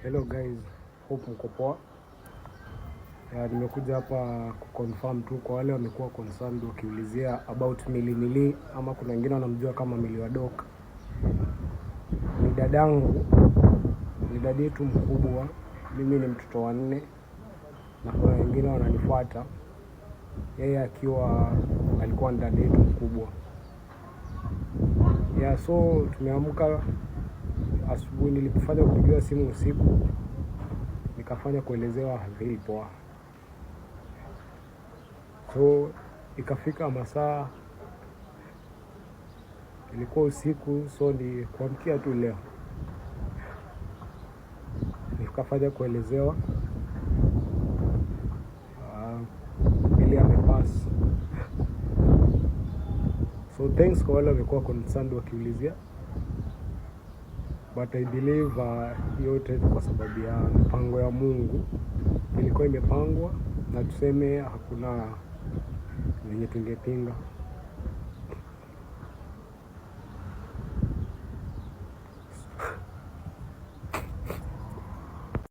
Hello guys, hope mko poa. Nimekuja hapa kuconfirm tu kwa wale wamekuwa concerned wakiulizia about Mili ama kuna wengine wanamjua kama Mili wa Doc. Ni dadangu, ni dada yetu mkubwa. Mimi ni mtoto wa 4 na kuna wengine wananifuata. Yeye alikuwa dada yetu mkubwa. So tumeamka asubuhi, nilipofanya kupigiwa simu usiku nikafanya kuelezewa hali poa. So ikafika masaa, ilikuwa usiku, so ni kuamkia tu leo nikafanya kuelezewa Mili amepass. So thanks kwa wale wamekuwa concerned wakiulizia, but I believe yote kwa sababu ya mpango ya Mungu. Ilikuwa imepangwa na tuseme hakuna venye tungepinga.